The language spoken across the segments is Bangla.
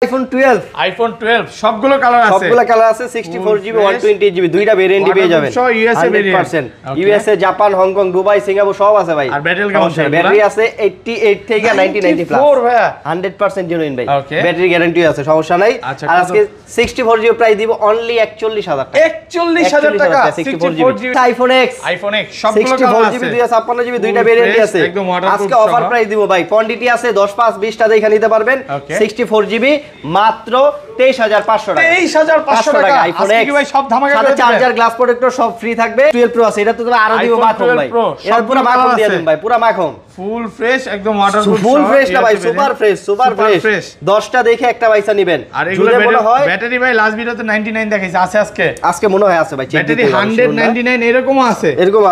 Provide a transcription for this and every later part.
আইফোন 12 সবগুলো কালার আছে 64GB 128GB দুইটা ভেরিয়েন্ট পেয়ে যাবেন USA variant USA Japan Hong Kong Dubai Singapore সব আছে ভাই আর ব্যাটারি কেমন আছে ব্যাটারি আছে 88 থেকে 90 প্লাস 100% জেনুইন ভাই ব্যাটারি গ্যারান্টি আছে সমস্যা নাই আর আজকে 64GB প্রাইস দিব অনলি 41000 টাকা 41000 টাকা 64GB আইফোন X সবগুলো কালার আছে 64GB 256GB দুইটা ভেরিয়েন্ট আছে আজকে অফার প্রাইস দিব ভাই কোয়ান্টিটি আছে 10 5 20 টা দেখে নিতে পারবেন 64GB মাত্র 23500 টাকা 23500 টাকা আজকে কি ভাই সব ধামাকা করে দিবেন চার্জার গ্লাস প্রোটেক্টর সব ফ্রি থাকবে 12 প্রো আছে এটা তো তুমি আরো দিব মাখন ভাই এর পুরো মাখন দিয়ে দিন ভাই পুরো মাখন ফুল ফ্রেশ একদম ওয়াটারপ্রুফ ফুল ফ্রেশ না ভাই সুপার ফ্রেশ 10টা দেখে একটা পয়সা নেবেন আর এগুলো ব্যাটারি ভাই লাস্ট ভিডিওতে 99 দেখাইছে আজকে মনে হয় আছে ভাই ব্যাটারি 199 এরকম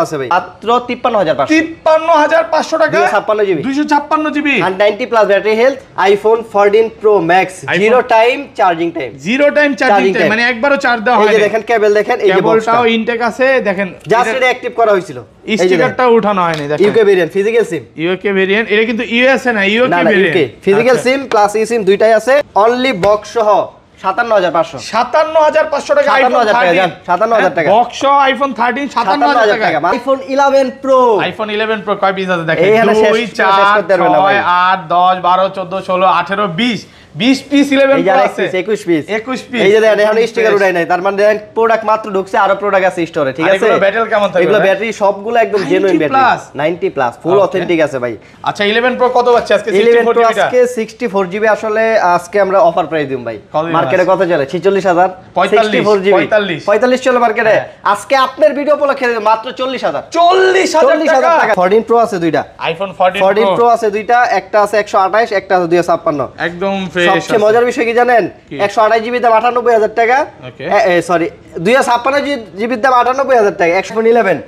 আছে ভাই মাত্র 53500 টাকা 256GB 190 plus battery health iPhone 14 pro max zero time charging time মানে একবারও চার্জ দেওয়া হয় এই যে দেখেন কেবল দেখেন এই যে কেবলটাও ইনটেক আছে দেখেন জাস্ট এটা অ্যাক্টিভ করা হয়েছিল স্টিকারটা উঠানো হয়নি দেখেন UK variant physical SIM UK variant এটা কিন্তু ইউএসএ না UK variant physical SIM plus e SIM দুইটাই আছে অনলি বক্স সহ 57500 টাকা আইফোন 57000 টাকা বক্স আইফোন 13 57000 টাকা আইফোন 11 প্রো কয় পিস আছে দেখেন 2 4 8 10 12 14 16 18 20 পিস 11 প্রো আছে 21 পিস এই যে দেখেন এখন স্টিকার উঠাই নাই তার মানে দেখেন প্রোডাক্ট মাত্র ঢুকছে আরো প্রোডাক্ট আছে স্টোরে ঠিক আছে এগুলো ব্যাটারি কেমন থাকবে এগুলো ব্যাটারি সবগুলো একদম জেনুইন ব্যাটারি 90 প্লাস ফুল অথেন্টিক আছে ভাই আচ্ছা 11 প্রো কত পাচ্ছে আজকে 64 প্রো আজকে 64GB আসলে আজকে আমরা অফার প্রাইস দিম ভাই মার্কেটে কত চলে 46000 64GB 45 চলে মার্কেটে আজকে আপনার ভিডিও উপলক্ষে মাত্র 40000 টাকা 14 প্রো আছে দুইটা আইফোন 14 প্রো আছে দুইটা একটা আছে 128 একটা আছে 256 একদম সবচেয়ে মজার বিষয় কি জানেন 128GB দাম 98000 টাকা সরি 256GB দাম 98000 টাকা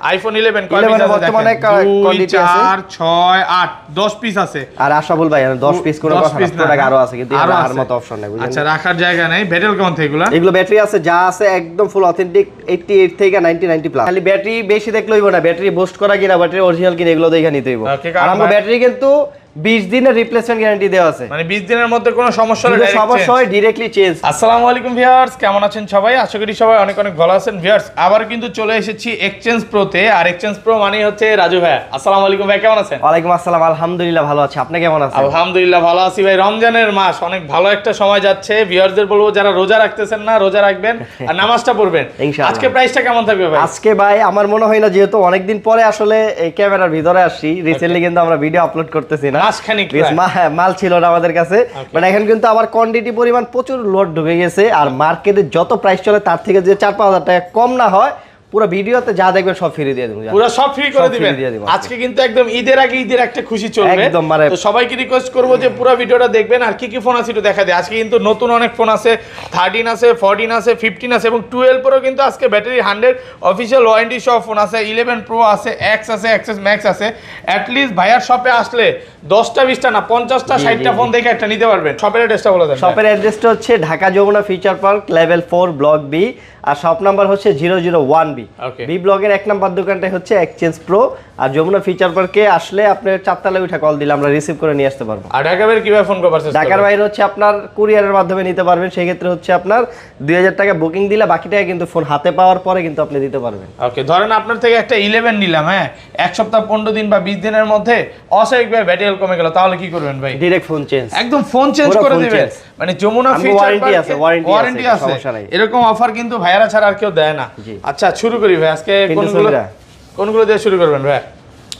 আইফোন 11 কয় পিস আছে বর্তমানে কোয়ান্টিটি আছে 4 6 8 10 পিস আছে আর আশাফুল ভাই 10 পিস কোনো কথা না প্রোডাক্ট আরো আছে কিন্তু আর মত অপশন নাই বুঝছেন আচ্ছা রাখার জায়গা নাই ব্যাটারি কেমন থাকে এগুলো ব্যাটারি আছে যা আছে একদম ফুল অথেন্টিক 88 থেকে 90 প্লাস খালি ব্যাটারি বেশি দেখলে হইব না ব্যাটারি বুস্ট করা কিনা ব্যাটারি অরিজিনাল কিনা এগুলো দেখে নিতে হইব আর আমরা ব্যাটারি কিন্তু 20 দিনের রিপ্লেসমেন্ট গ্যারান্টি দেওয়া আছে মানে 20 দিনের মধ্যে কোনো সমস্যা হলে ডাইরেক্টলি চেঞ্জ আসসালামু আলাইকুম ভিউয়ার্স কেমন আছেন সবাই আশা করি সবাই অনেক অনেক ভালো আছেন ভিউয়ার্স আবার কিন্তু চলে এসেছি এক্সচেঞ্জ প্রোতে আর এক্সচেঞ্জ প্রো মানে হচ্ছে রাজু ভাই আসসালামু আলাইকুম ভাই কেমন আছেন ওয়ালাইকুম আসসালাম আলহামদুলিল্লাহ ভালো আছি আপনি কেমন আছেন আলহামদুলিল্লাহ ভালো আছি ভাই রমজানের মাস অনেক ভালো একটা সময় যাচ্ছে ভিউয়ারদের বলবো যারা রোজা রাখতেছেন না রোজা রাখবেন আর নামাজটা পড়বেন আজকে প্রাইসটা কেমন থাকবে ভাই আজকে ভাই আমার মনে হয় না যেহেতু অনেকদিন পরে আসলে এই ক্যামেরার ভিতরে আসছি রিসেন্টলি কিন্তু আমরা ভিডিও আপলোড করতেছি না মাসখানিক মাল ছিল না আমাদের কাছে বাট এখন কিন্তু আবার কোয়ান্টিটি পরিমাণ প্রচুর লোড ঢুকে গেছে আর মার্কেটে যত প্রাইস চলে তার থেকে যে 4-5000 টাকা কম না হয় পুরো ভিডিওতে যা দেখবেন সব ফ্রি দিয়ে দেব পুরো সব ফ্রি করে দিবেন আজকে কিন্তু একদম ঈদের আগে ঈদের একটা খুশি চলবে একদম মানে তো সবাইকে রিকোয়েস্ট করব যে পুরো ভিডিওটা দেখবেন আর কি কি ফোন আছে একটু দেখা দেই আজকে কিন্তু নতুন অনেক ফোন আছে 13 আছে 14 আছে 15 আছে এবং 12 প্রো কিন্তু আজকে ব্যাটারি 100 অফিশিয়াল ওয়ারেন্টি সহ ফোন আছে 11 প্রো আছে এক্স আছে এক্সএস ম্যাক্স আছে অ্যাট লিস্ট ভাইয়ার শপে আসলে 10টা 20টা না 50টা 60টা ফোন দেখে একটা নিতে পারবেন শপের অ্যাড্রেসটা বলে দেন শপের অ্যাড্রেসটা হচ্ছে Dhaka Jamuna future park level 4 block B আর শপ নাম্বার হচ্ছে 001 বি ব্লকের 1 নাম্বার দোকানটা হচ্ছে এক্সচেঞ্জ প্রো আর যমুনা ফিচার পার্কে আসলে আপনি 4 তলায় উঠে কল দিলে আমরা রিসিভ করে নিয়ে আসতে পারবো আর ঢাকার বাইরে কিভাবে ফোন করবেন ঢাকার বাইরে হচ্ছে আপনার কুরিয়ারের মাধ্যমে নিতে পারবেন সেই ক্ষেত্রে হচ্ছে আপনার 2000 টাকা বুকিং দিলে বাকি টাকা কিন্তু ফোন হাতে পাওয়ার পরে কিন্তু আপনি দিতে পারবেন ওকে ধরেন আপনার থেকে একটা 11 নিলাম হ্যাঁ এক সপ্তাহ 15 দিন বা 20 দিনের মধ্যে অস্বাভাবিকভাবে ব্যাটারি কমে গেল তাহলে কি করবেন ভাই ডাইরেক্ট ফোন চেঞ্জ একদম ফোন চেঞ্জ করে দিবেন মানে যমুনা ফিচার ওয়ারেন্টি আছে এরকম অফার কিন্তু ভাইয়ারা ছাড়া আর কেউ দেয় না আচ্ছা শুরু করি ভাই আজকে কোনগুলো দিয়ে শুরু করবেন ভাই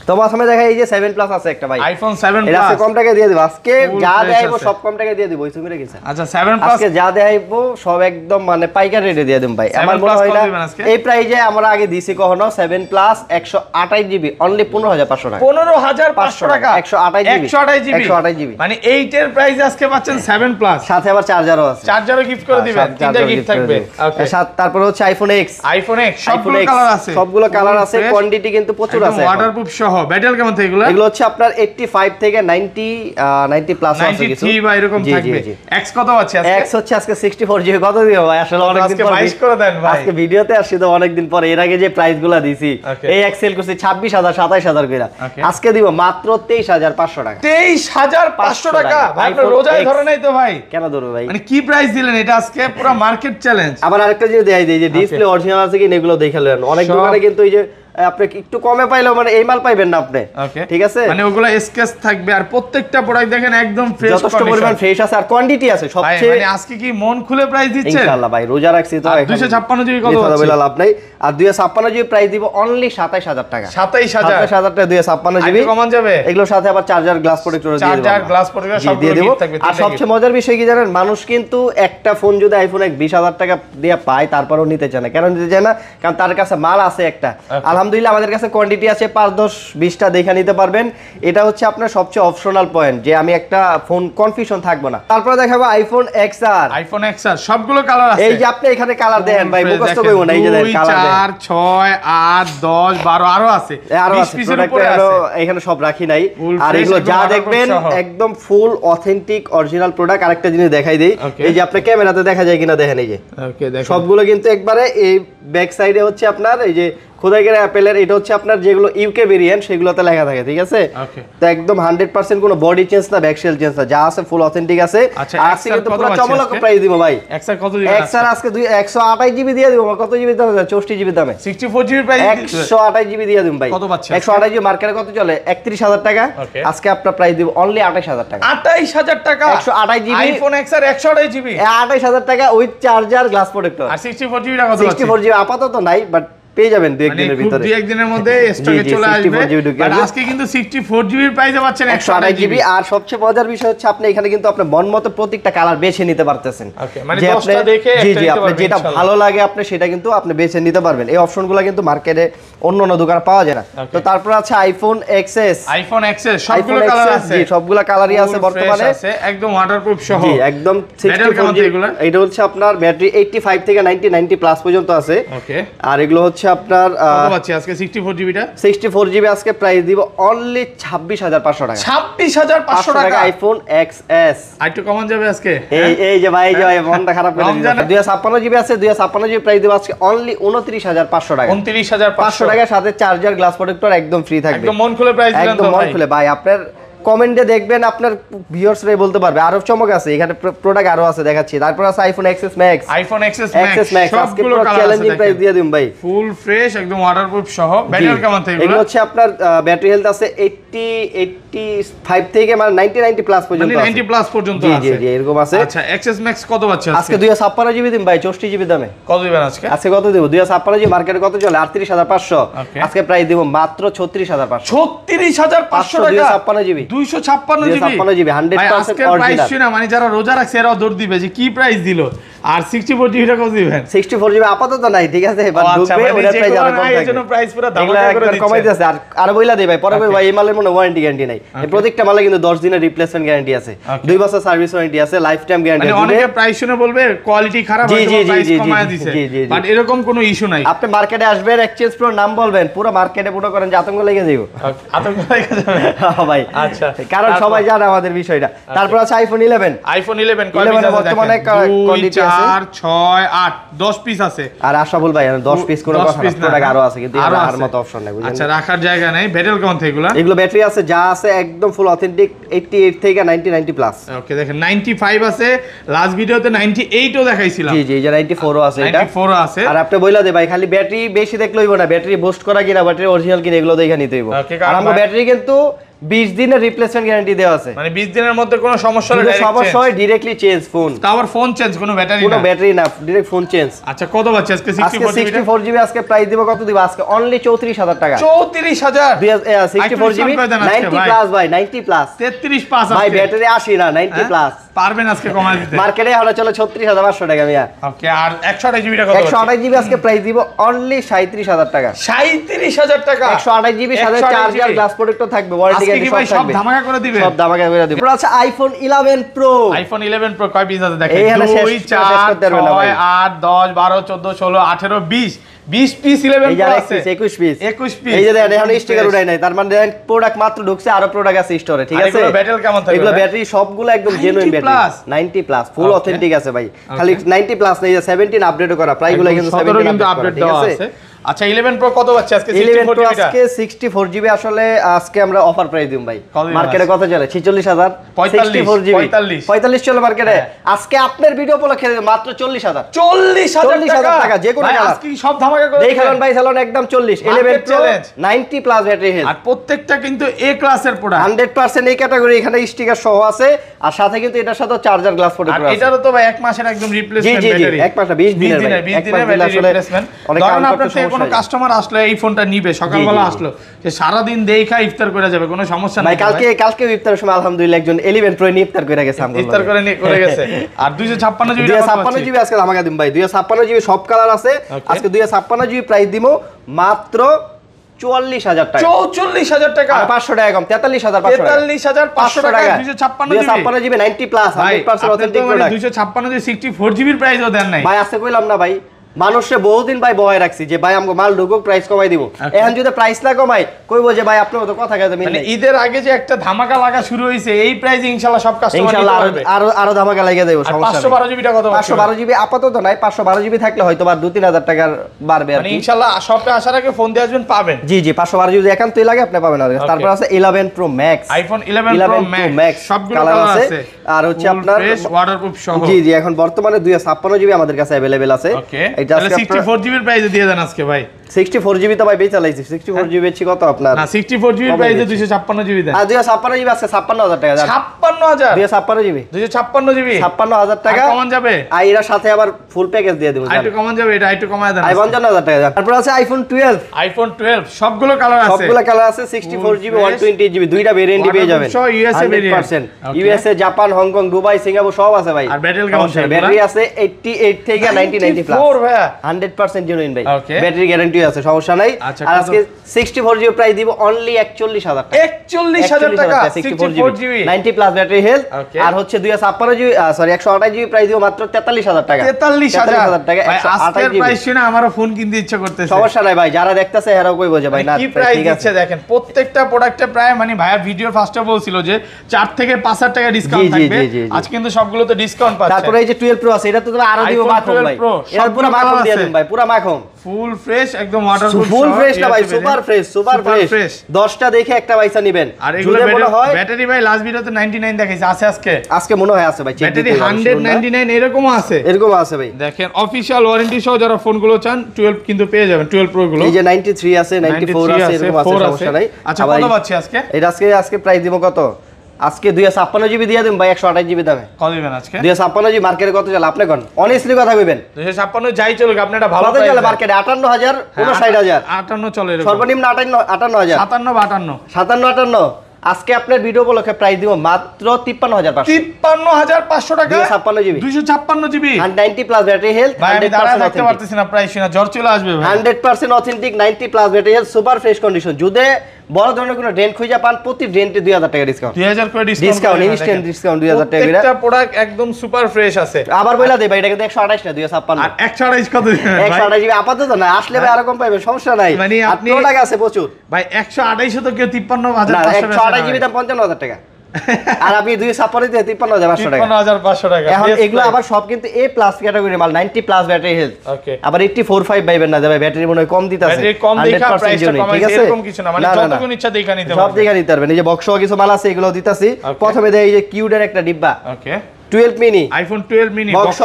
তো প্রথমে দেখা এই যে 7 প্লাস আছে একটা ভাই আইফোন 7 প্লাস এটা কম টাকা দিয়ে দেব আজকে যা দেখাইবো সব কম টাকা দিয়ে দেব ওই তুমি রেখেছেন আচ্ছা 7 প্লাস আজকে যা দেখাইবো সব একদম মানে পাইকারি রেটে দিয়ে দেব ভাই আমার মনে হয় না এই প্রাইজে আমরা আগে দিছি কখনো 7 প্লাস 128GB অনলি 15500 টাকা 15500 টাকা 128GB মানে 8 এর প্রাইস আজকে পাচ্ছেন 7 প্লাস সাথে আবার চার্জারও আছে চার্জারও গিফট করে দিবেন তিনটা গিফট থাকবে ওকে তারপর হচ্ছে আইফোন X সবগুলো কালার আছে সবগুলো কালার আছে কোয়ান্টিটি কিন্তু প্রচুর আছে ওয়াটারপ্রুফ সহ ব্যাটারি কেমন থাকে এগুলো? এগুলো হচ্ছে আপনার 85 থেকে 90 প্লাস আছে কিছু 93 বা এরকম থাকবে। এক্স কত আছে আজকে? এক্স হচ্ছে আজকে 64 জিবি কত দিও ভাই? আসলে অনেক দিন পর 22 করে দেন ভাই। আজকে ভিডিওতে আসছি তো অনেক দিন পরে। এর আগে যে প্রাইসগুলো দিছি এই এক্সেল করছি 26000 27000 কইরা, আজকে দিব মাত্র 23500 টাকা। 23500 টাকা ভাই, আপনি রোজায় ধরে নাই তো ভাই? কেন ধরো ভাই, মানে কি প্রাইস দিলেন এটা আজকে? পুরো মার্কেট চ্যালেঞ্জ। আবার আরেকটা জিনিস দেখাই দেই যে ডিসপ্লে অরিজিনাল আছে কি এগুলো দেখে নেন। অনেক দোকানে কিন্তু এই যে আপনি একটু কমে পাইলেও মানে এই মাল পাইবেন না আপনি, ঠিক আছে? মানে ওগুলা স্কেচ থাকবে আর প্রত্যেকটা প্রোডাক্ট দেখেন একদম ফ্রেশ, যথেষ্ট পরিমাণ ফ্রেশ আছে আর কোয়ান্টিটি আছে সবচেয়ে। মানে আজকে কি মন খুলে প্রাইস দিচ্ছে ইনশাআল্লাহ ভাই, রোজা রাখছি তো। 256 জিবি কত আছে? বলা লাভ নাই। আর 256 জিবি প্রাইস দিব অনলি 27000 টাকা। 27000 টাকা 256 জিবি কমান যাবে। এগুলোর সাথে আবার চার্জার গ্লাস প্রোটেক্টর দিয়ে দেব। চার্জার গ্লাস প্রোটেক্টর সব দিয়ে দেব। আর সবচেয়ে মজার বিষয় কি জানেন, মানুষ কিন্তু একটা ফোন যদি আইফোন 20000 টাকা দিয়ে পায় তারপরও নিতে চায় না। কেন নিতে চায় না? কারণ তার কাছে মাল আছে একটা। আলহামদুলিল্লাহ আমাদের কাছে কোয়ান্টিটি আছে 5 10 20টা দেখে নিতে পারবেন। এটা হচ্ছে আপনার সবচেয়ে অপশনাল পয়েন্ট যে আমি একটা ফোন কনফিউশন থাকবো না। তারপর দেখাবো আইফোন XR। আইফোন XR সবগুলো কালার আছে। এই যে আপনি এখানে কালার দেখেন ভাই, মুখস্থ কইবো না। এই যে দেখেন কালার 4 6 8 10 12 আরো আছে। 20 পিসের উপরে আছে। এখানে সব রাখি নাই। আর এগুলো যা দেখবেন একদম ফুল অথেন্টিক অরিজিনাল প্রোডাক্ট। আরেকটা জিনিস দেখাই দেই, এই যে আপনি ক্যামেরাতে দেখা যায় কিনা দেখেন, এই যে সবগুলো কিন্তু একবারে এই ব্যাক সাইডে হচ্ছে আপনার এই যে খোদাই করে অ্যাপেলের, এটা হচ্ছে আপনার যেগুলো ইউকে ভেরিয়েন্ট সেগুলোতে লেখা থাকে, ঠিক আছে? তো একদম 100% কোনো বডি চেঞ্জ না, ব্যাকশেল চেঞ্জ না, যা আছে ফুল অথেন্টিক আছে। আজকে কিন্তু পুরো চমৎকার প্রাইস দিব ভাই। XR কত দিবেন? XR আজকে 128 জিবি দিয়ে দিব। কত জিবি দামে? 64 জিবি দামে 64 জিবি প্রাইস 128 জিবি দিয়ে দিন ভাই। কত পাচ্ছেন? 128 জিবি মার্কেটে কত চলে? 31000 টাকা। আজকে আপনার প্রাইস দিব অনলি 28000 টাকা। 28000 টাকা 128 জিবি আইফোন XR 128 জিবি 28000 টাকা উইথ চার্জার গ্লাস প্রোটেক্টর। আর 64 জিবি টাকা কত? 64 জিবি আপাতত নাই, বাট পেয়ে যাবেন দুই একদিনের ভিতরে। দুই একদিনের মধ্যে স্টকে চলে আসবে। আর আজকে কিন্তু 64 জিবির প্রাইসে পাচ্ছেন 128 জিবি। আর সবচেয়ে মজার বিষয় হচ্ছে আপনি এখানে কিন্তু আপনার মন মতো প্রত্যেকটা কালার বেছে নিতে পারতেছেন। মানে 10টা দেখে জি আপনি যেটা ভালো লাগে আপনি সেটা কিন্তু আপনি বেছে নিতে পারবেন। এই অপশনগুলো কিন্তু মার্কেটে অন্য দোকানে পাওয়া যায় না। তো তারপর আছে আইফোন XS। আইফোন XS সবগুলো কালার আছে। জি সবগুলো কালারই আছে বর্তমানে। আছে একদম ওয়াটারপ্রুফ সহ। জি একদম 64 জিবি। এটা হচ্ছে আপনার ব্যাটারি 85 থেকে 90 প্লাস পর্যন্ত আছে। ওকে। আর এগুলো হচ্ছে আপনার কত পাচ্ছি আজকে 64 জিবিটা? 64 জিবি আজকে প্রাইস দিব অনলি 26500 টাকা। 26500 টাকা আইফোন XS। আর একটু কমান যাবে আজকে। এই যে ভাই মনটা খারাপ করে দিল। 256 জিবি আছে, 256 জিবি প্রাইস দিব আজকে অনলি 29500 টাকা। 29500 টাকার সাথে চার্জার গ্লাস প্রোটেক্টর একদম ফ্রি থাকবে। একদম মন খুলে প্রাইস দিলেন তো ভাই। একদম মন খুলে ভাই। আপনার কমেন্টে দেখবেন, আপনার ভিউয়ার্সরাই বলতে পারবে। আরো চমক আছে এখানে, প্রোডাক্ট আরো আছে দেখাচ্ছি। তারপর আছে iPhone XS Max। IPhone XS Max সবগুলো চ্যালেঞ্জিং প্রাইস দিয়ে দিন ভাই। ফুল ফ্রেশ একদম ওয়াটারপ্রুফ সহ। ব্যাটারি কেমন থাকে এগুলো? এগুলো হচ্ছে আপনার ব্যাটারি হেলথ আছে 85 থেকে মানে 90 প্লাস পর্যন্ত আছে। 90 প্লাস পর্যন্ত আছে। জি এরকম আছে। আচ্ছা XS Max কত পাচ্ছে আজকে 256 জিবি দিন ভাই, 64 জিবি দামে। কত দিবেন আজকে? আজকে কত দেব? 256 জিবি মার্কেটে কত চলে? 38500। আজকে প্রাইস দেব মাত্র 36500। 36500 টাকা 256 জিবি। 256 GB 100% original. মানে যারা রোজা রাখছে এরাও দৌড় দিবে যে কি প্রাইস দিল। আর 64 জিবি টাকা কত দিবেন? 64 জিবি আপাতত নাই, ঠিক আছে? এবার ঢুকবে ওটা প্রাইস আরো কম থাকবে। এজন্য প্রাইস পুরো ধামাকা করে দিচ্ছে। কমাই দিয়েছে। আর বইলা দেই ভাই, পরে ভাই এই মালের মনে ওয়ারেন্টি গ্যারান্টি নাই। এই প্রত্যেকটা মালে কিন্তু 10 দিনের রিপ্লেসমেন্ট গ্যারান্টি আছে, 2 বছর সার্ভিস ওয়ারেন্টি আছে, লাইফ টাইম গ্যারান্টি আছে। মানে অনেকে প্রাইস শুনে বলবে কোয়ালিটি খারাপ হয়তো প্রাইস কমায় দিছে, বাট এরকম কোনো ইস্যু নাই। আপনি মার্কেটে আসবেন, এক্সচেঞ্জ প্রো নাম বলবেন, পুরো মার্কেটে পুরো করেন যে আতঙ্ক লেগে যাবে। আতঙ্ক লেগে যাবে হ্যাঁ ভাই। আচ্ছা, কারণ সবাই জানে আমাদের বিষয়টা। তারপর আছে আইফোন 11। আইফোন 11 কয় পিস আছে? বর্তমানে কোয়ান্টিটি আছে 4 6 8 10 পিস আছে। আর আশরাফুল ভাই 10 পিস কোনো কথা না, প্রোডাক্ট আরো আছে কিন্তু আর মত অপশন নাই, বুঝছেন? আচ্ছা, রাখার জায়গা নাই। ব্যাটারি কেমন থাকে এগুলো? এগুলো ব্যাটারি আছে যা আছে একদম ফুল অথেন্টিক 88 থেকে 90 প্লাস। ওকে, দেখেন 95 আছে, লাস্ট ভিডিওতে 98 ও দেখাইছিলাম। জি এই যে 94 ও আছে, এটা 94 ও আছে। আর আপনি বইলা দে ভাই, খালি ব্যাটারি বেশি দেখলে হইব না, ব্যাটারি বুস্ট করা কিনা ব্যাটারি অরিজিনাল কিনা এগুলো দেখে নিতে হইব। আর আমরা ব্যাটারি কিন্তু 20 দিনের রিপ্লেসমেন্ট গ্যারান্টি দেওয়া আছে। মানে 20 দিনের মধ্যে কোনো সমস্যা হলে সমস্যা হয় ডাইরেক্টলি চেঞ্জ ফোন। তারপর ফোন চেঞ্জ, কোনো ব্যাটারি না, কোনো ব্যাটারি না, ডাইরেক্ট ফোন চেঞ্জ। আচ্ছা, কত বাচ্চা আজকে? 64 জিবি আজকে প্রাইস দিব কত দিব? আজকে অনলি 34000 টাকা। 34000 64 জিবি 90 প্লাস ভাই, 90 প্লাস 33 পাস ভাই, ব্যাটারি 80 না 90 প্লাস। পারবেন আজকে কমায় দিতে? মার্কেটে হলো চলে 36500 টাকা মিয়া। ওকে, আর 128 জিবি টাকা কত? 128 জিবি আজকে প্রাইস দিব অনলি 37000 টাকা। 37000 টাকা 128 জিবি সাথে চার্জার গ্লাস প্রোটেক্টর থাকবে, ওয়ারেন্টি গ্যারান্টি সব ধামাকা করে দিবেন, সব ধামাকা করে দিবেন। তারপর আছে আইফোন 11 প্রো। আইফোন 11 প্রো কয় পিস আছে দেখেন, 2 4 6 8 10 12 14 16 18 20 20 পিস 11 প্রো আছে, 21 পিস 21 পিস। এই যে দেখেন এখন স্টিকার উঠাই নাই, তার মানে দেখেন প্রোডাক্ট মাত্র ঢুকছে, আরো প্রোডাক্ট আছে স্টোরে, ঠিক আছে। এগুলো ব্যাটারি কেমন থাকবে? এগুলো ব্যাটারি সবগুলো একদম জেনুইন ব্যাটারি, 90 প্লাস ফুল অথেন্টিক আছে ভাই। খালি 90 প্লাস নেই, 17 আপডেটও করা, প্রাইসগুলো কিন্তু 17 কিন্তু আপডেট দেওয়া আছে। আচ্ছা 11 প্রো কত পাচ্ছে আজকে? 11 প্রো আজকে 64 জিবি, আসলে আজকে আমরা অফার প্রাইস দিম ভাই। মার্কেটে কত চলে? 46000 64 জিবি 45 চলে মার্কেটে। আজকে আপনার ভিডিও উপলক্ষে মাত্র 40000 টাকা, যে কোনো কালার। আজকে সব ধামাকা করে দেখালেন ভাই, চালান একদম 40 11 প্রো 90 প্লাস ব্যাটারি হেলথ, আর প্রত্যেকটা কিন্তু এ ক্লাসের প্রোডাক্ট, 100% এই ক্যাটাগরি। এখানে স্টিকার সহ আছে, আর সাথে কিন্তু এটার সাথে চার্জার গ্লাস প্রোটেক্টর আছে। এটারও তো ভাই এক মাসের একদম রিপ্লেসমেন্ট ব্যাটারি, এক মাস 20 দিনের ব্যাটারি রিপ্লেসমেন্ট। ধরুন আপনার থেকে কোনো কাস্টমার আসলে এই ফোনটা নিবে, সকালবেলা আসলো, সে সারা দিন দেখা ইফতার করে যাবে, কোনো সমস্যা নাই। কালকে ইফতারের সময় আলহামদুলিল্লাহ একজন 11 প্রো নিয়ে ইফতার করে গেছে, ইফতার করে গেছে। আর 256 জিবি, 256 জিবি আজকে আমাকে দিম ভাই। 256 জিবি সব কালার আছে, আজকে 256 জিবি প্রাইস দিমু মাত্র 44000 টাকা। 44000 টাকা, 500 টাকা কম, 43500 টাকা 256 GB 90 plus 100% authentic product. 256 GB 64 জিবির প্রাইসও দেন নাই ভাই। আজকে কইলাম না ভাই, মানুষে বহুদিন ভাই বয় রাখছি যে ভাই আমগো মাল ঢুকুক, প্রাইস কমাই দিব। এখন যদি প্রাইস না কমাই, কইবো যে ভাই আপনার তো কথা কাজে মিল নাই। ঈদের আগে যে একটা ধামাকা লাগা শুরু হইছে, এই প্রাইস ইনশাআল্লাহ সব কাস্টমার ইনশাআল্লাহ আরো ধামাকা লাগিয়ে দেব, সমস্যা নেই। 512 জিবি টাকা কত? 512 জিবি আপাতত নাই, 512 জিবি থাকলে হয়তো বা 2-3000 টাকা বাড়বে আর কি। ইনশাআল্লাহ শপে আসার আগে ফোন দিয়ে আসবেন, পাবেন। জি 512 জিবি একান্তই লাগে, আপনি পাবেন। তারপর আছে 11 pro max, iPhone 11 pro max সবগুলো কালার আছে, আর হচ্ছে আপনার ওয়াটারপ্রুফ সহ। জি এখন বর্তমানে 256 জিবি আমাদের কাছে अवेलेबल আছে। এটা আজকে 64 জিবির প্রাইসে দিয়ে দেন আজকে ভাই। 64 জিবি তো ভাই বেচা লাইছি, 64 জিবি বেচি কত আপনার? না 64 জিবির প্রাইসে 256 জিবি দেন। আর 256 জিবি আছে 56000 টাকা। 56000 256 জিবি 256 জিবি 56000 টাকা কমান যাবে। আর এর সাথে আবার ফুল প্যাকেজ দিয়ে দেব, একটু কমান যাবে, এটা একটু কমায় দেন। 55000 টাকা। তারপর আছে আইফোন 12 সবগুলো কালার আছে, সবগুলো কালার আছে, 64 জিবি 128 জিবি, দুইটা ভেরিয়েন্টই পেয়ে যাবেন। সব USA variant, USA, Japan, Hong Kong, Dubai, Singapore সব আছে ভাই। আর ব্যাটারি কেমন আছে? ব্যাটারি আছে 88 থেকে 90 প্লাস, 100% জেনুইন ভাই। ব্যাটারি গ্যারান্টি আছে, সমস্যা নাই। আর আজকে 64 জিবি প্রাইস দিব অনলি 41000 টাকা। 41000 টাকা 64 জিবি 90 প্লাস ব্যাটারি হেলথ। আর হচ্ছে 256 জিবি সরি 128 জিবি প্রাইস দিব মাত্র 43000 টাকা। 43000 টাকা। আজকের প্রাইস শুনে আমারও ফোন কিনতে ইচ্ছা করতেছে। সমস্যা নাই ভাই, যারা দেখতেছে এরাও কইবো যে ভাই না কি প্রাইস দিচ্ছে দেখেন। প্রত্যেকটা প্রোডাক্টে প্রায় মানে ভাইয়া ভিডিওর ফার্স্টে বলছিল যে 4 থেকে 5000 টাকা ডিসকাউন্ট থাকবে, আজ কিন্তু সবগুলোতে ডিসকাউন্ট পাচ্ছে। তারপরে এই যে 12 প্রো আছে, এটা তো আরো দিব মাখন ভাই, এর পুরো মাখন দিয়ে দেন ভাই, পুরো মাখন ফুল ফ্রেশ একদম ওয়াটারপ্রুফ, ফুল ফ্রেশ না ভাই, সুপার ফ্রেশ 10টা দেখে একটা পয়সা নেবেন। আর এগুলো ব্যাটারি ভাই লাস্ট ভিডিওতে 99 দেখাইছে, আজকে মনে হয় আছে ভাই, ব্যাটারি 199 এরকমও আছে ভাই। দেখেন অফিশিয়াল ওয়ারেন্টি সহ যারা ফোনগুলো চান 12 কিন্তু পেয়ে যাবেন, 12 প্রো গুলো। এই যে 93 আছে, 94 আছে, এরকম আছে, সমস্যা নাই। আচ্ছা কত পাচ্ছি আজকে? এটা আজকে প্রাইস দিব কত? আজকে 256 জিবি দিয়ে দিন ভাই 128 জিবি দামে। কত দিবেন আজকে? 256 জিবি মার্কেটে কত চলে আপনি কোন? অনেস্টলি কথা কইবেন। 256 যাই চলুক, আপনি এটা ভালো কত চলে মার্কেটে? 58000 59000 58 চলে এরকম, সর্বনিম্ন 58000 57 আজকে আপনার ভিডিও উপলক্ষে প্রাইস দিব মাত্র 53500 টাকা। 256 GB 256 GB 90 plus battery health, ভাই আমি দাঁড়ায় থাকতে পারতেছি না, প্রাইস শুনে জ্বর চলে আসবে ভাই। 100% authentic 90 plus battery health, super fresh condition. যদি বড় ধরনের কোনো ডেন্ট খুঁজে পান, প্রতি ডেন্টে 2000 টাকা ডিসকাউন্ট, 2000 করে ডিসকাউন্ট, ইনস্ট্যান্ট ডিসকাউন্ট 2000 টাকা। একটা প্রোডাক্ট একদম সুপার ফ্রেশ আছে। আবার বইলা দেই ভাই, এটা কিন্তু 128 না 256। আর 128 কত দিবেন ভাই? 128 জিবি আপাতত না, আসলে ভাই আরো কম পাবেন, সমস্যা নাই। মানে আপনি টাকা আছে প্রচুর ভাই। 128 তো কেউ 53500 না, 128 জিবি দাম 55000 টাকা। আর আপনি 256 দিয়ে 53500 টাকা, 53500 টাকা। এখন এগুলো আবার সব কিন্তু এ প্লাস ক্যাটাগরি মাল, 90 প্লাস ব্যাটারি হেলথ। ওকে, আবার 84.5 পাইবেন না, যাবে ব্যাটারি মনে হয় কম দিতেছে, ব্যাটারি কম দেখা প্রাইসটা কমাইছে, এরকম কিছু না, মানে যতটুকু ইচ্ছা দেখা নিতে পারবেন, সব দেখা নিতে পারবেন। এই যে বক্স কিছু মাল আছে, এগুলো দিতাছি। প্রথমে দেই এই যে কিউডের একটা ডিব্বা, ওকে 12 mini, iPhone 12 mini box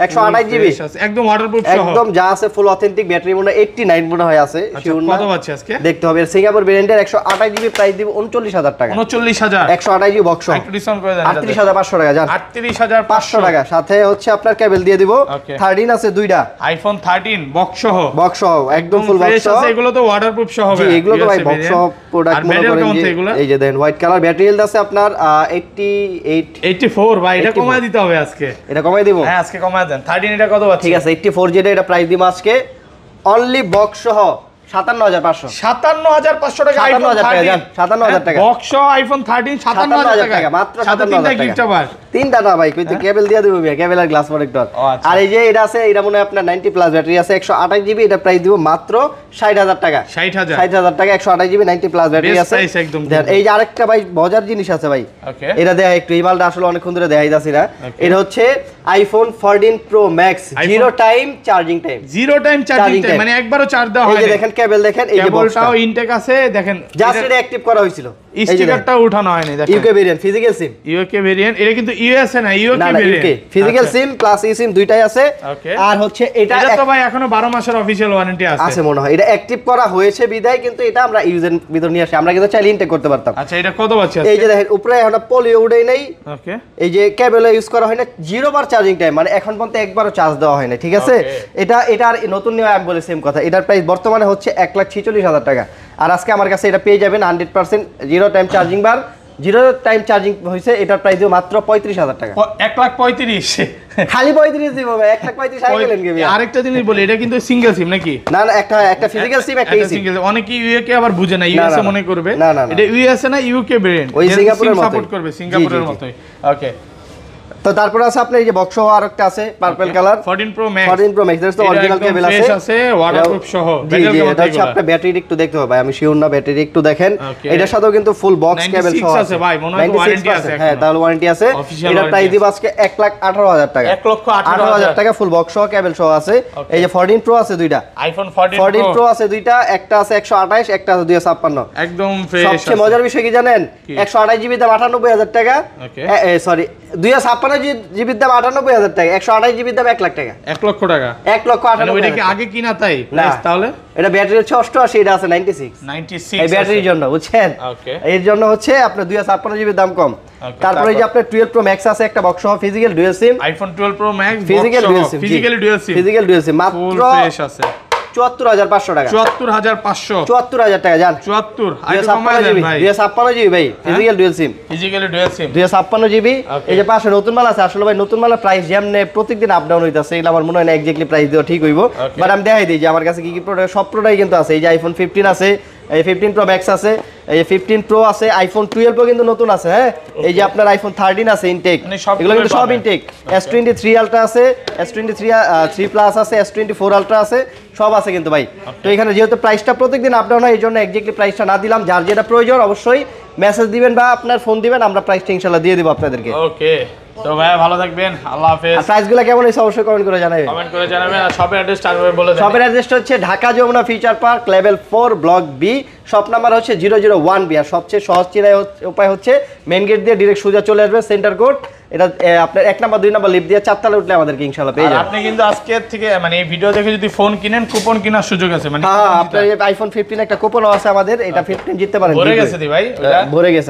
128 GB একদম ওয়াটারপ্রুফ সহ, একদম যা আছে ফুল অথেন্টিক। ব্যাটারি মনে হয় 89 মনে হয় আছে, শিওর না। কত পাচ্ছে আজকে? দেখতে হবে। সিঙ্গাপুর ব্র্যান্ডের 128 জিবি প্রাইস দিব 39000 টাকা। 39000 128 জিবি বক্স, একটু ডিসকাউন্ট করে দেন। 38500 টাকা জান, 38500 টাকা। সাথে হচ্ছে আপনার কেবল দিয়ে দিব। 13 আছে দুইটা, আইফোন 13 বক্স সহ, একদম ফুল বক্স সহ। এগুলো তো ওয়াটারপ্রুফ সহ হবে, জি এগুলো তো ভাই বক্স সহ প্রোডাক্ট মনে করেন যে এই যে দেন হোয়াইট কালার ব্যাটারি হেলথ আছে আপনার 84 ভাই। এটা কমায় দিতে হবে আজকে, এটা কমাই দিব। হ্যাঁ আজকে কমায় দেন। 13 এটা কত পাচ্ছি? ঠিক আছে 84 যেটা, এটা প্রাইস দিব আজকে অনলি বক্স সহ 57500 57500 টাকা আইফোন 57000 টাকা বক্স আইফোন 13 57000 টাকা মাত্র 57000 টাকা গিফট আবার তিনটা না ভাই কইতে কেবল দিয়ে দেব ভাই কেবল আর গ্লাস প্রোটেক্টর আর এই যে এটা আছে এটা মনে হয় আপনার 90 প্লাস ব্যাটারি আছে 128 জিবি এটা প্রাইস দিব মাত্র 60000 টাকা 60000 টাকা 128 জিবি 90 প্লাস ব্যাটারি আছে এই যে আরেকটা ভাই মজার জিনিস আছে ভাই এটা দেখা একটু এই মালটা আসলে অনেকক্ষণ ধরে দেখাই যাচ্ছে না এটা হচ্ছে iPhone 14 pro max zero time charging time মানে একবারও চার্জ দেওয়া হয় এই যে দেখেন কেবল দেখেন এই যে কেবলটাও ইনটেক আছে দেখেন জাস্ট এটা অ্যাক্টিভ করা হয়েছিল স্টিকারটা উঠানো হয়নি দেখেন UK variant physical SIM UK variant এটা কিন্তু ইউএসএ না UK variant physical SIM plus e SIM দুইটাই আছে আর হচ্ছে এটা তো ভাই এখনো 12 মাসের অফিশিয়াল ওয়ারেন্টি আছে মনে হয় এটা অ্যাক্টিভ করা হয়েছে বিদায় কিন্তু এটা আমরা ইউজের ভিতর নিয়ে আসি আমরা কিন্তু চাইলে ইনটেক করতে পারতাম আচ্ছা এটা কত বাচ্চা এই যে দেখেন উপরে এখন পলিও উড়েই নাই ওকে এই যে কেবল ইউজ করা হয় না 0 বার চার্জিং টাইম মানে এখন পর্যন্ত একবারও চার্জ দেওয়া হয় না ঠিক আছে এটার নতুন নিয়ে আমি বলে সেম কথা এটার প্রাইস বর্তমানে হচ্ছে 1,46,000 টাকা আর আজকে আমার কাছে এটা পেয়ে যাবেন 100% জিরো টাইম চার্জিং বার জিরো টাইম চার্জিং হইছে এটার প্রাইস দিব মাত্র 35,000 টাকা 1,35,000 খালি 35 দিব ভাই 1,35,000 আই গেলেন কি ভাই আরেকটা জিনিস বলি এটা কিন্তু সিঙ্গেল সিম নাকি না না একটা ফিজিক্যাল সিম একটা সিম অনেকে ইউকে আবার বুঝে না ইউএসএ মনে করবে এটা ইউএসএ না ইউকে ভেরিয়েন্ট ওই সিঙ্গাপুরের মতো সাপোর্ট করবে সিঙ্গাপুরের মতোই ওকে তো তারপর আছে আপনার এই যে বক্স আরেকটা আছে পার্পল কালার 14 প্রো ম্যাক্স এর তো অরিজিনাল কেবল আছে ওয়াটারপ্রুফ সহ এটা হচ্ছে আপনার ব্যাটারি একটু দেখতে হবে ভাই আমি শিওর না ব্যাটারি একটু দেখেন এটার সাথেও কিন্তু ফুল বক্স কেবল সহ আছে ভাই মনে হয় ওয়ারেন্টি আছে হ্যাঁ তাহলে ওয়ারেন্টি আছে এটা প্রাইস দিব আজকে 1,18,000 টাকা 1,18,000 টাকা ফুল বক্স সহ কেবল সহ আছে এই যে 14 প্রো আছে দুইটা আইফোন 14 প্রো আছে দুইটা একটা আছে 128 একটা আছে 256 একদম ফ্রেশ সবচেয়ে মজার বিষয় কি জানেন 128 জিবি দাম 98,000 টাকা সরি 256 জিবি দাম 98,000 টাকা 128 জিবি দাম 1 লাখ টাকা 1 লক্ষ টাকা 1,98,000 ওইটা কি আগে কিনা তাই প্রাইস তাহলে এটা ব্যাটারি হচ্ছে 88 এটা আছে 96 এই ব্যাটারির জন্য বুঝছেন এর জন্য হচ্ছে আপনার 256 জিবি দাম কম তারপরে এই যে আপনার 12 প্রো ম্যাক্স আছে একটা বক্স সহ physical dual SIM iPhone 12 pro max physical dual SIM মাত্র ফুল ফ্রেশ আছে 74,500 টাকা 74,500 টাকা জান 74 আইফোন কমায় দেন ভাই 256 জিবি ভাই ফিজিক্যাল ডুয়াল সিম 256 জিবি এই যে পাশে নতুন মাল আছে আসলে ভাই নতুন মালের প্রাইস যেমনে প্রত্যেকদিন আপ ডাউন হইতাছে এগুলো আমার মনে হয় না এক্স্যাক্টলি প্রাইস দেওয়া ঠিক হইব বাট আমি দেখাই দিই যে আমার কাছে কি কি প্রোডাক্ট সব প্রোডাক্টই কিন্তু আছে এই যে আইফোন 15 আছে এই 15 প্রো ম্যাক্স আছে এই 15 প্রো আছে আইফোন 12 প্রো কিন্তু নতুন আছে হ্যাঁ এই যে আপনার আইফোন 13 আছে ইনটেক এগুলো কিন্তু সব ইনটেক S23 আলট্রা আছে S23 3 প্লাস আছে S24 আলট্রা আছে সব আছে কিন্তু ভাই তো এখানে যেহেতু প্রাইসটা প্রত্যেকদিন আপ ডাউন হয় এইজন্য এক্স্যাক্টলি প্রাইসটা না দিলাম যার যেটা প্রয়োজন অবশ্যই মেসেজ দিবেন বা আপনার ফোন দিবেন আমরা প্রাইসটা ইনশাআল্লাহ দিয়ে দেব আপনাদেরকে ওকে তো ভাই ভালো থাকবেন আল্লাহ হাফেজ প্রাইসগুলো কেমন হইছে অবশ্যই কমেন্ট করে জানাবেন আর শপের অ্যাড্রেসটা আরেকবার বলে দেন শপের অ্যাড্রেসটা হচ্ছে Dhaka Jamuna future park level 4 block B shop number হচ্ছে 001 বি আর সবচেয়ে সহজ উপায় হচ্ছে মেইন গেট দিয়ে ডাইরেক্ট সোজা চলে আসবে সেন্টার কোড এটা আপনার 1 নাম্বার 2 নাম্বার লিফট দিয়ে 4 তলায় উঠলে আমাদেরকে ইনশাআল্লাহ পেয়ে যাবেন আপনি কিন্তু আজকে থেকে মানে এই ভিডিও দেখে যদি ফোন কিনেন কুপন কেনার সুযোগ আছে মানে হ্যাঁ আপনার আইফোন 15 একটা কুপনও আছে আমাদের এটা 15 জিততে পারেন ভরে গেছে দি ভাই ভরে গেছে